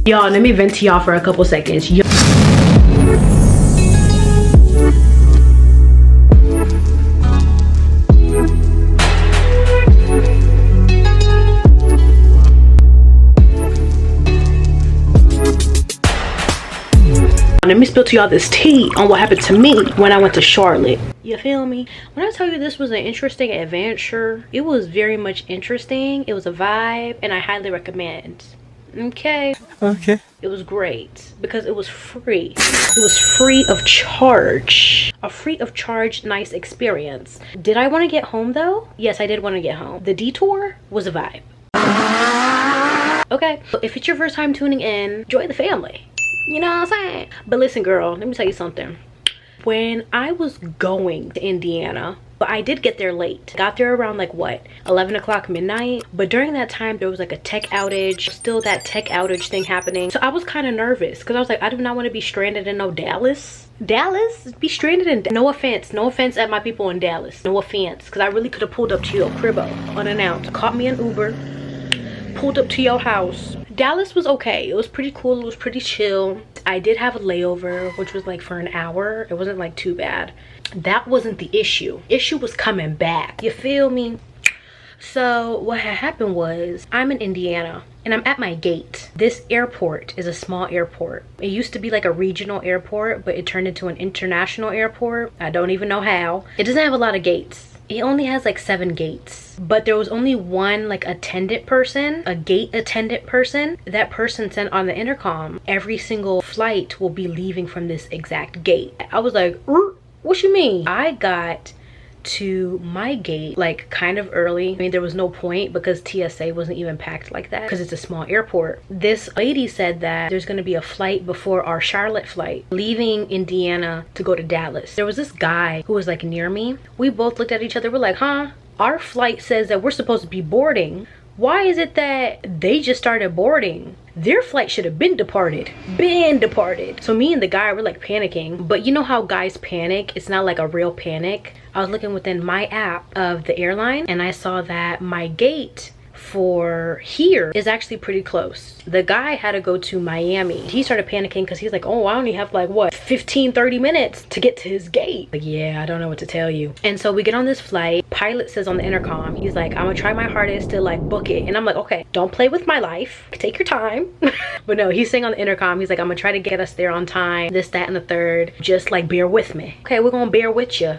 Y'all, let me vent to y'all for a couple seconds. Let me spill to y'all this tea on what happened to me when I went to Charlotte. You feel me? When I tell you this was an interesting adventure, it was very much interesting. It was a vibe, and I highly recommend. Okay. It was great because it was free. It was free of charge. A free of charge nice experience. Did I want to get home though? Yes, I did want to get home. The detour was a vibe. Okay, if it's your first time tuning in, join the family. You know what I'm saying? But listen, girl, let me tell you something. When I was going to Indiana, but I did get there late. Got there around like what, 11 o'clock midnight. But during that time there was like a tech outage, still that tech outage thing happening. So I was kind of nervous because I was like, I do not want to be stranded in no Dallas. Be stranded in no offense at my people in Dallas, no offense, because I really could have pulled up to your cribbo unannounced, caught me an Uber, pulled up to your house. Dallas was okay. It was pretty cool. It was pretty chill. I did have a layover, which was like for an hour. It wasn't like too bad. That wasn't the issue. Issue was coming back. You feel me? So what had happened was, I'm in Indiana and I'm at my gate. This airport is a small airport. It used to be like a regional airport, but it turned into an international airport. I don't even know how. It doesn't have a lot of gates. It only has like 7 gates, but there was only one like attendant person, a gate attendant person. That person sent on the intercom, every single flight will be leaving from this exact gate. I was like, what you mean? I got to my gate like kind of early. I mean, there was no point because TSA wasn't even packed like that because it's a small airport. This lady said that there's going to be a flight before our Charlotte flight leaving Indiana to go to Dallas. There was this guy who was like near me. We both looked at each other. We're like, huh? Our flight says that we're supposed to be boarding. Why is it that they just started boarding? Their flight should have been departed. So me and the guy were like panicking, but you know how guys panic? It's not like a real panic. I was looking within my app of the airline and I saw that my gate for here is actually pretty close. The guy had to go to Miami. He started panicking because he's like, oh, I only have like what, 15-30 minutes to get to his gate. Like, yeah, I don't know what to tell you. And so we get on this flight. Pilot says on the intercom, he's like, I'm gonna try my hardest to like book it. And I'm like, okay, don't play with my life, take your time. But no, he's saying on the intercom, he's like, I'm gonna try to get us there on time, this, that, and the third. Just like bear with me. Okay, we're gonna bear with you,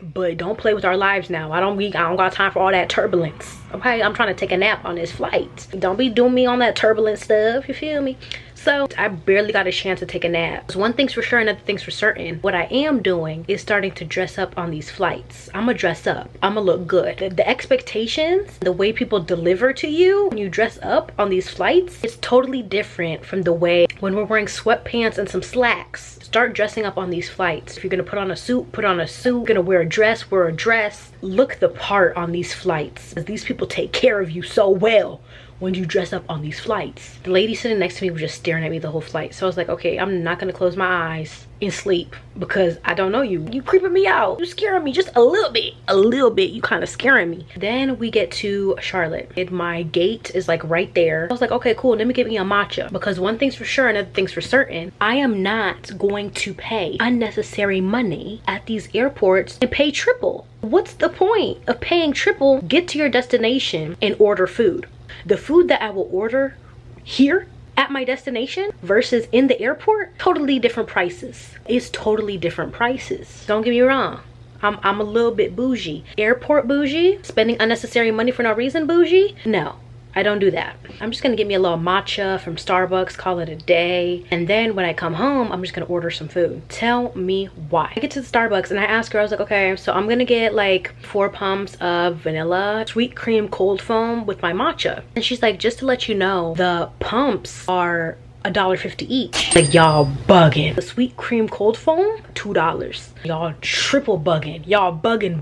but don't play with our lives now. I don't got time for all that turbulence. Okay, I'm trying to take a nap on this flight. Don't be doing me on that turbulent stuff, you feel me? So I barely got a chance to take a nap. So one thing's for sure, another thing's for certain. What I am doing is starting to dress up on these flights. I'm gonna dress up. I'm gonna look good. The expectations, the way people deliver to you when you dress up on these flights, it's totally different from the way when we're wearing sweatpants and some slacks. Start dressing up on these flights. If you're gonna put on a suit, put on a suit. You're gonna wear a dress, wear a dress. Look the part on these flights. These people take care of you so well when you dress up on these flights. The lady sitting next to me was just staring at me the whole flight. So I was like, okay, I'm not gonna close my eyes and sleep because I don't know you. You creeping me out. You scaring me just a little bit. You kind of scaring me. Then we get to Charlotte and my gate is like right there. I was like, okay, cool. Let me get me a matcha because one thing's for sure, another thing's for certain. I am not going to pay unnecessary money at these airports and pay triple. What's the point of paying triple? Get to your destination and order food. The food that I will order here at my destination versus in the airport, totally different prices. It's totally different prices. Don't get me wrong. I'm a little bit bougie. Airport bougie? Spending unnecessary money for no reason bougie? No. I don't do that. I'm just gonna get me a little matcha from Starbucks, call it a day. And then when I come home, I'm just gonna order some food. Tell me why. I get to the Starbucks and I ask her, I was like, okay, so I'm gonna get like 4 pumps of vanilla sweet cream cold foam with my matcha. And she's like, just to let you know, the pumps are $1.50 each. Like, y'all bugging. The sweet cream cold foam, $2. Y'all triple bugging. Y'all bugging.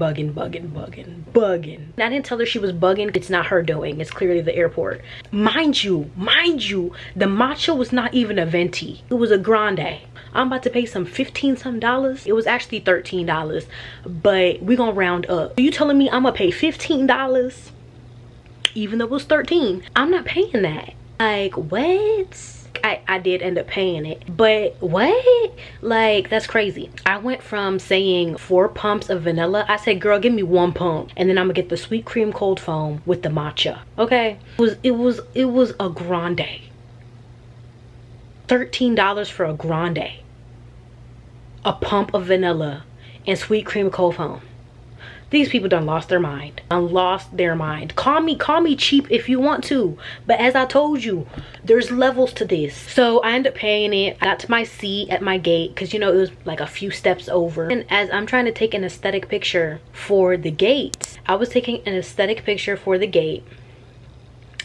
I didn't tell her she was bugging. It's not her doing. It's clearly the airport. Mind you, the matcha was not even a venti. It was a grande. I'm about to pay some 15 some dollars. It was actually $13, but we gonna round up. You telling me I'm gonna pay $15 even though it was 13? I'm not paying that. Like, what? I did end up paying it, but what? Like, that's crazy. I went from saying 4 pumps of vanilla. I said, girl, give me 1 pump, and then I'm gonna get the sweet cream cold foam with the matcha. Okay, it was a grande. $13 for a grande, a pump of vanilla and sweet cream cold foam. These people done lost their mind. Lost their mind. Call me cheap if you want to, but as I told you, there's levels to this. So I ended up paying it. I got to my seat at my gate because, you know, it was like a few steps over. And as I'm trying to take an aesthetic picture for the gate, I was taking an aesthetic picture for the gate.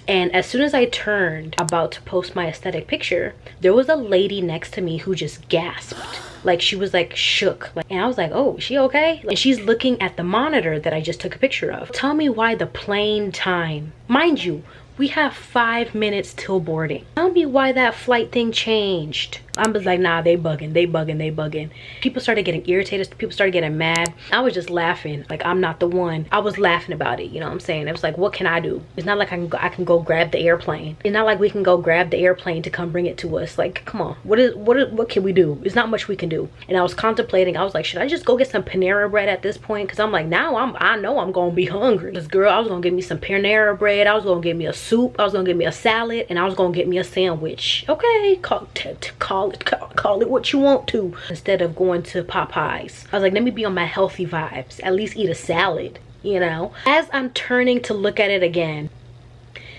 And as soon as I turned about to post my aesthetic picture, there was a lady next to me who just gasped. Like, she was like shook. And I was like, oh, is she okay? And she's looking at the monitor that I just took a picture of. Tell me why the plane time, mind you, we have 5 minutes till boarding. Tell me why that flight thing changed. I was like, nah, they bugging. People started getting irritated. People started getting mad. I was just laughing. Like, I'm not the one. I was laughing about it. You know what I'm saying? It was like, what can I do? It's not like I can go grab the airplane. It's not like we can go grab the airplane to come bring it to us. Like, come on. What can we do? There's not much we can do. And I was contemplating. I was like, should I just go get some Panera bread at this point? Because I'm like, now I know I'm gonna be hungry. This girl, I was gonna get me some Panera bread. I was gonna get me a soup. I was gonna get me a salad, and I was gonna get me a sandwich. Okay, call it what you want to, instead of going to Popeyes. I was like, let me be on my healthy vibes, at least eat a salad, you know. As I'm turning to look at it again,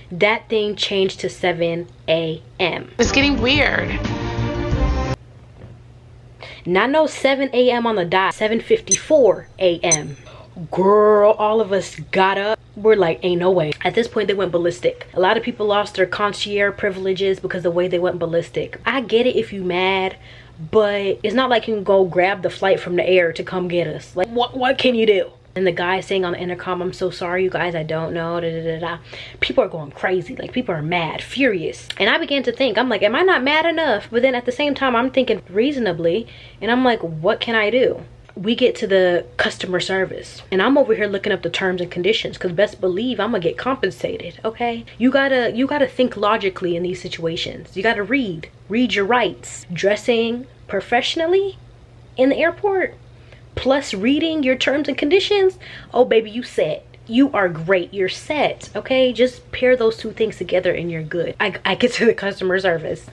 that thing changed to 7 a.m. It's getting weird. Not no 7 a.m. on the dot, 7:54 a.m. Girl, all of us got up. We're like, ain't no way. At this point, they went ballistic. A lot of people lost their concierge privileges because of the way they went ballistic. I get it if you mad, but it's not like you can go grab the flight from the air to come get us. Like, what can you do? And the guy saying on the intercom, I'm so sorry, you guys, I don't know, da, da, da, da. People are going crazy. Like, people are mad, furious. And I began to think, I'm like, am I not mad enough? But then at the same time, I'm thinking reasonably, and I'm like, what can I do? We get to the customer service, and I'm over here looking up the terms and conditions, because best believe I'm gonna get compensated. Okay, you gotta think logically in these situations. You gotta read your rights. Dressing professionally in the airport plus reading your terms and conditions, oh baby, you set. You are great, you're set. Okay, just pair those 2 things together and you're good. I get to the customer service.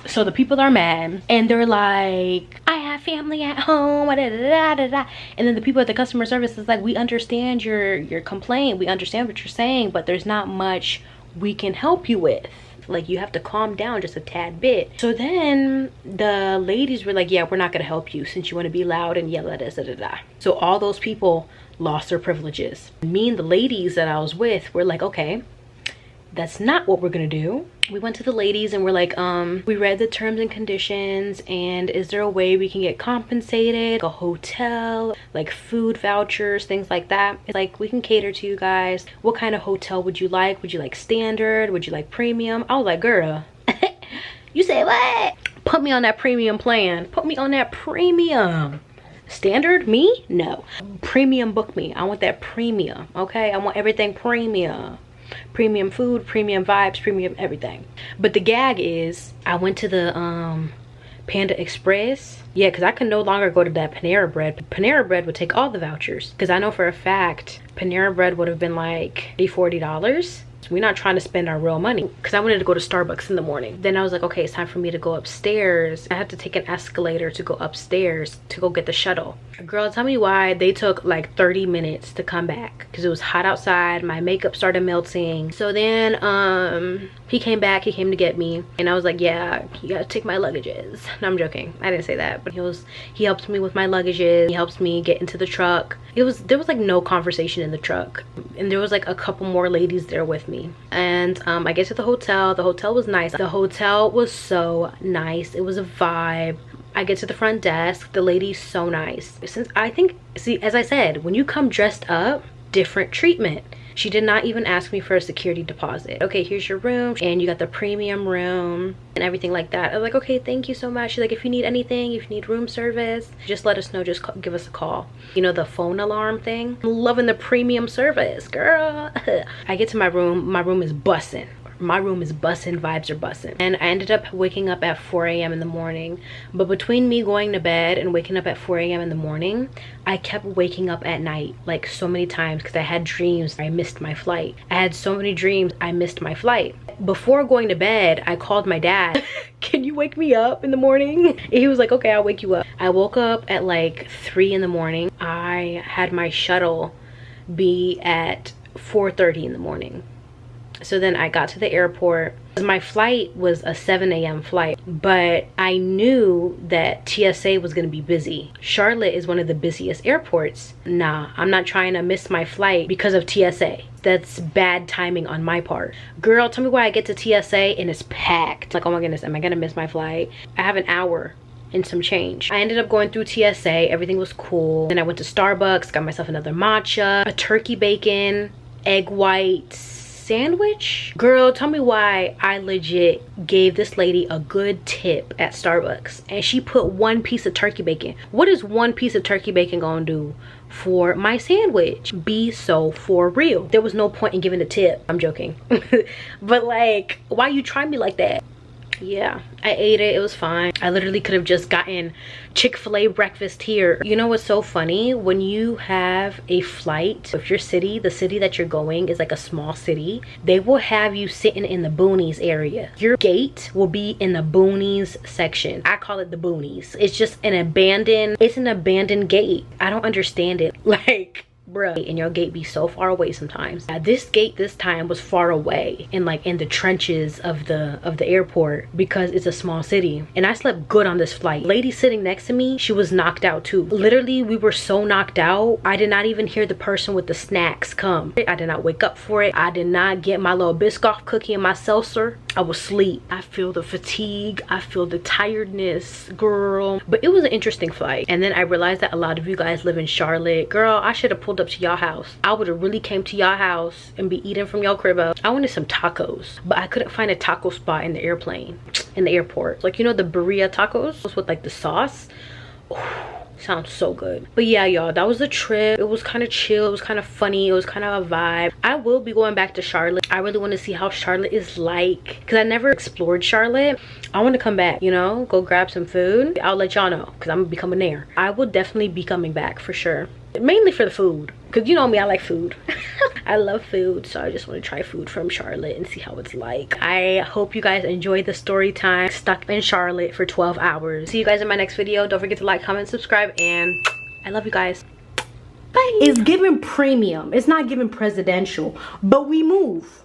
So the people are mad, and they're like, I have family at home, da, da, da, da, da. And then the people at the customer service is like, we understand your complaint, we understand what you're saying, but there's not much we can help you with. Like, you have to calm down just a tad bit. So then the ladies were like, yeah, we're not gonna help you since you want to be loud and yell at us, da, da, da. So all those people lost their privileges. Me and the ladies that I was with were like, okay, that's not what we're gonna do. We went to the ladies and we're like, we read the terms and conditions, and is there a way we can get compensated? A hotel, like food vouchers, things like that. It's like, we can cater to you guys. What kind of hotel would you like? Would you like standard? Would you like premium? I was like, girl, you say what? Put me on that premium plan. Put me on that premium. Standard, me? No. Premium, book me. I want that premium, okay? I want everything premium. Premium food, premium vibes, premium everything. But the gag is, I went to the Panda Express. Yeah, because I could no longer go to that Panera Bread. Panera Bread would take all the vouchers, because I know for a fact Panera Bread would have been like $40. We're not trying to spend our real money, because I wanted to go to Starbucks in the morning. Then I was like, okay, it's time for me to go upstairs. I had to take an escalator to go upstairs to go get the shuttle. Girl, tell me why they took like 30 minutes to come back, because it was hot outside. My makeup started melting. So then he came back, he came to get me, and I was like, yeah, you gotta take my luggages. No, I'm joking, I didn't say that, but he helped me with my luggages. He helps me get into the truck. There was like no conversation in the truck, and there was like a couple more ladies there with me. And I get to the hotel. The hotel was nice. The hotel was so nice. It was a vibe. I get to the front desk. The lady's so nice. Since I think, see, as I said, when you come dressed up, different treatment. She did not even ask me for a security deposit. Okay, here's your room, and you got the premium room and everything like that. I was like, okay, thank you so much. She's like, if you need anything, if you need room service, just let us know, just give us a call. You know, the phone alarm thing. I'm loving the premium service, girl. I get to my room is bussing. My room is bussin', vibes are bussin'. And I ended up waking up at 4 a.m. in the morning. But between me going to bed and waking up at 4 a.m. in the morning, I kept waking up at night like so many times because I had dreams I missed my flight. I had so many dreams I missed my flight. Before going to bed, I called my dad. Can you wake me up in the morning? And he was like, okay, I'll wake you up. I woke up at like 3 in the morning. I had my shuttle be at 4:30 in the morning. So then I got to the airport. My flight was a 7 a.m. flight, but I knew that TSA was gonna be busy. Charlotte is one of the busiest airports. Nah, I'm not trying to miss my flight because of TSA. That's bad timing on my part. Girl, tell me why I get to TSA and it's packed. Like, oh my goodness, am I gonna miss my flight? I have an hour and some change. I ended up going through TSA, everything was cool. Then I went to Starbucks, got myself another matcha, a turkey bacon, egg white sandwich. Girl, tell me why I legit gave this lady a good tip at Starbucks and she put 1 piece of turkey bacon. What is 1 piece of turkey bacon gonna do for my sandwich? Be so for real. There was no point in giving a tip. I'm joking. But like, why you try me like that? Yeah, I ate it. It was fine. I literally could have just gotten Chick-fil-A breakfast here. You know what's so funny? When you have a flight, if your city, the city that you're going is like a small city, they will have you sitting in the boonies area. Your gate will be in the boonies section. I call it the boonies. It's just an abandoned gate. I don't understand it. Like, bruh, and your gate be so far away sometimes. This gate this time was far away in like in the trenches of the airport because it's a small city. And I slept good on this flight. Lady sitting next to me, she was knocked out too. Literally, we were so knocked out, I did not even hear the person with the snacks come. I did not wake up for it. I did not get my little Biscoff cookie and my seltzer. I was asleep. I feel the fatigue, I feel the tiredness, girl. But it was an interesting flight. And then I realized that a lot of you guys live in Charlotte. Girl, I should have pulled up to y'all house. I would have really came to y'all house and be eating from y'all cribbo. I wanted some tacos, but I couldn't find a taco spot in the airplane, in the airport. Like, you know, the birria tacos with like the sauce. Oh, sounds so good. But yeah, y'all, that was the trip. It was kind of chill, it was kind of funny, it was kind of a vibe. I will be going back to Charlotte. I really want to see how Charlotte is like because I never explored Charlotte. I want to come back, you know, go grab some food. I'll let y'all know because I'm gonna be coming there. I will definitely be coming back for sure, mainly for the food because you know me, I like food. I love food, so I just want to try food from Charlotte and see how it's like. I hope you guys enjoyed the story time stuck in Charlotte for 12 hours. See you guys in my next video. Don't forget to like, comment, subscribe, and I love you guys. Bye. It's giving premium, it's not giving presidential, but we move.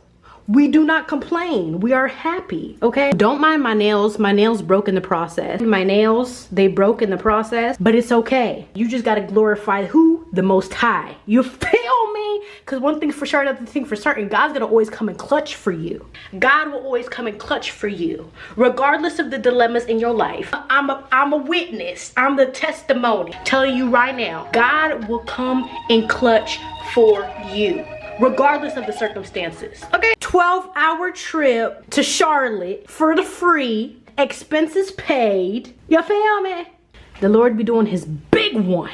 We do not complain. We are happy, okay? Don't mind my nails. My nails broke in the process. My nails, they broke in the process, but it's okay. You just gotta glorify who? The Most High. You feel me? Because one thing's for sure, another thing for certain, God's gonna always come and clutch for you. God will always come and clutch for you, regardless of the dilemmas in your life. I'm a witness. I'm the testimony. Telling you right now, God will come and clutch for you, regardless of the circumstances, okay? 12-hour trip to Charlotte for the free, expenses paid. You feel me? The Lord be doing his big one.